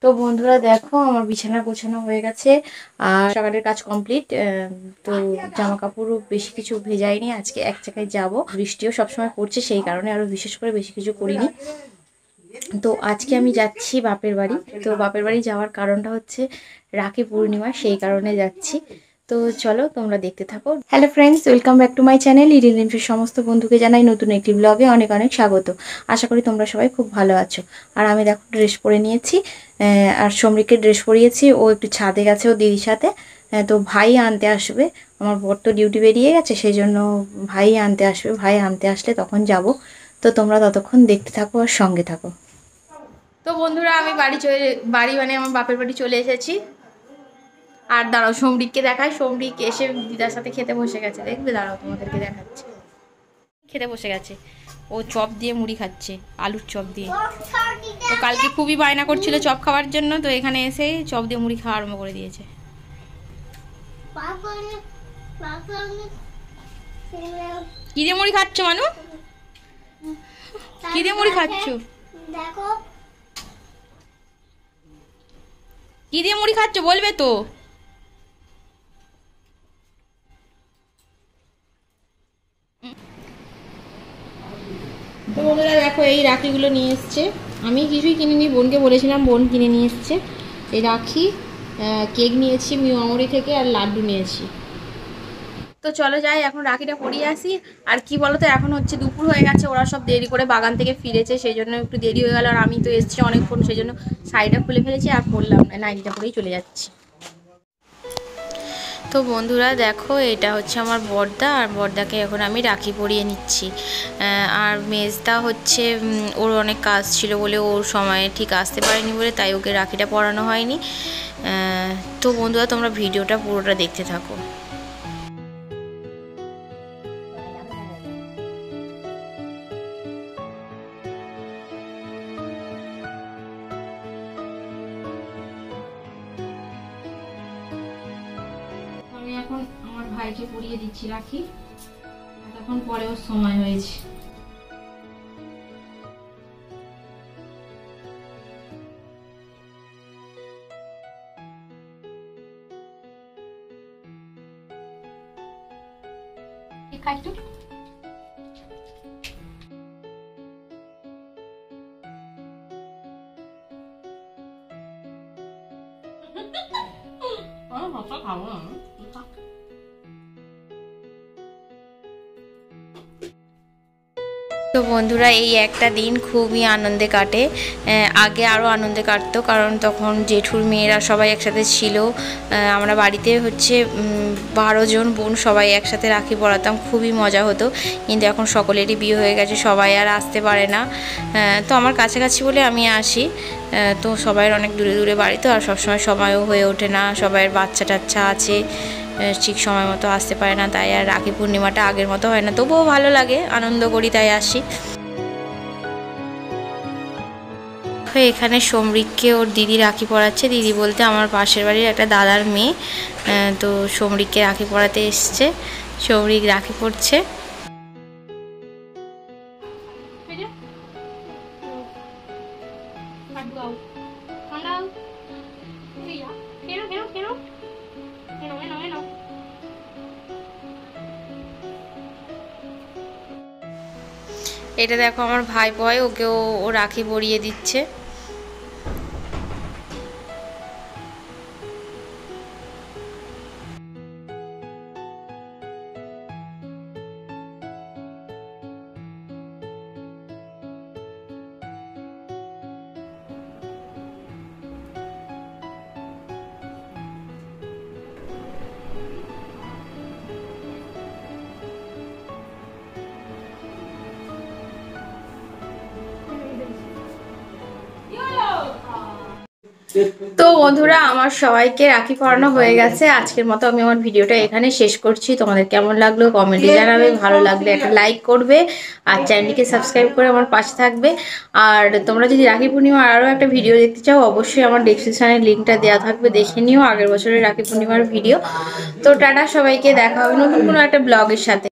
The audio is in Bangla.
তো বন্ধুরা দেখো আমার বিছানা গোছানো হয়ে গেছে আর সকালের কাজ কমপ্লিট। তো জামা কাপড়ও বেশি কিছু ভেজাইনি, আজকে এক জায়গায় যাব, বৃষ্টিও সবসময় পড়ছে সেই কারণে আরও বিশেষ করে বেশি কিছু করিনি। তো আজকে আমি যাচ্ছি বাপের বাড়ি। তো বাপের বাড়ি যাওয়ার কারণটা হচ্ছে রাখি পূর্ণিমা, সেই কারণে যাচ্ছি। তো চলো তোমরা দেখতে থাকো। Hello friends, welcome back to my channel. Little লিমফের সমস্ত বন্ধুকে জানাই নতুন একটি ব্লগে অনেক অনেক স্বাগত। আশা করি তোমরা সবাই খুব ভালো আছো। আর আমি দেখো ড্রেস পরে নিয়েছি, আর সমরিকে ড্রেস পরিয়েছি। ও একটু ছাদে গেছে ও দিদির সাথে। তো ভাই আনতে আসবে, আমার বর তো ডিউটি বেরিয়ে গেছে, সেই জন্য ভাই আনতে আসবে। ভাই আনতে আসলে তখন যাব। তো তোমরা ততক্ষণ দেখতে থাকো আর সঙ্গে থাকো। তো বন্ধুরা আমি বাড়ি মানে আমার বাপের বাড়ি চলে এসেছি। আর দাঁড়াও সমরিককে দেখায়, সমরিক এসে দিদার সাথে খেতে বসে গেছে, দেখবে দাঁড়াও তোমাদেরকে দেখাচ্ছে। খেতে বসে গেছে, ও চপ দিয়ে মুড়ি খাচ্ছে, আলুর চপ দিয়ে। তো কালকে খুবই বায়না করছিল চপ খাওয়ার জন্য, তো এখানে এসে চপ দিয়ে মুড়ি খাওয়া আরম্ভ করে দিয়েছে। কি দিয়ে মুড়ি খাচ্ছ মানু? কি দিয়ে মুড়ি খাচ্ছ? কি দিয়ে মুড়ি খাচ্ছ বলবে তো? তো বন্ধুরা দেখো এই রাখিগুলো নিয়ে এসছে, আমি কিছুই কিনিনি, বোনকে বলেছিলাম, বোন কিনে নিয়ে এসছে। এই রাখি, কেক নিয়েছি মিয়ামরি থেকে, আর লাড্ডু নিয়েছি। তো চলো যাই এখন রাখিটা পরিয়ে আসি। আর কি বলতো, এখন হচ্ছে দুপুর হয়ে গেছে, ওরা সব দেরি করে বাগান থেকে ফিরেছে, সেই জন্য একটু দেরি হয়ে গেল। আর আমি তো এসছি অনেকক্ষণ, সেই জন্য শাড়িটা খুলে ফেলেছি আর পরলাম না, নাইটিটা পরেই চলে যাচ্ছি। তো বন্ধুরা দেখো এটা হচ্ছে আমার বড়দা, আর বড়দাকে এখন আমি রাখি পরিয়ে নিচ্ছি। আর মেজদা হচ্ছে ওর অনেক কাজ ছিল বলে ওর সময়ে ঠিক আসতে পারেনি বলে তাই ওকে রাখিটা পরানো হয়নি। তো বন্ধুরা তোমরা ভিডিওটা পুরোটা দেখতে থাকো। আমি এখন আমার ভাইকে পরিয়ে দিচ্ছি রাখি, তখন পরে ওর সময় হয়েছে। তো বন্ধুরা এই একটা দিন খুবই আনন্দে কাটে। আগে আরও আনন্দে কাটতো, কারণ তখন জেঠুর মেয়েরা সবাই একসাথে ছিল। আমরা বাড়িতে হচ্ছে 12 জন বোন সবাই একসাথে রাখি পরাতাম, খুবই মজা হতো। কিন্তু এখন সকলেরই বিয়ে হয়ে গেছে, সবাই আর আসতে পারে না। তো আমার কাছাকাছি বলে আমি আসি, তো সবাইয়ের অনেক দূরে দূরে বাড়ি, তো আর সবসময় সময়ও হয়ে ওঠে না, সবাইয়ের বাচ্চা টাচ্চা আছে, ঠিক সময় মতো আসতে পারে না, তাই আর রাখি পূর্ণিমাটা আগের মতো হয় না। তবুও ভালো লাগে, আনন্দ করি, তাই আসি। এখানে সমরিককে ওর দিদি রাখি পরাচ্ছে, দিদি বলতে আমার পাশের বাড়ির একটা দাদার মেয়ে। তো সমরিককে রাখি পরাতে এসছে, সমরিক রাখি পরছে। এটা দেখো আমার ভাই বয়, ওকেও ও রাখি পরিয়ে দিচ্ছে। তো বন্ধুরা আমার সবাইকে রাখি পরানো হয়ে গেছে, আজকের মতো আমি আমার ভিডিওটা এখানে শেষ করছি। তোমাদের কেমন লাগলো কমেন্টে জানাবে, ভালো লাগলে একটা লাইক করবে, আর চ্যানেলটিকে সাবস্ক্রাইব করে আমার পাশে থাকবে। আর তোমরা যদি রাখি পূর্ণিমার আরও একটা ভিডিও দেখতে চাও, অবশ্যই আমার ডেসক্রিপশনে লিঙ্কটা দেওয়া থাকবে, দেখে নিও আগের বছরের রাখি পূর্ণিমার ভিডিও। তো টাটা সবাইকে, দেখা হবে নতুন কোনো একটা ব্লগের সাথে।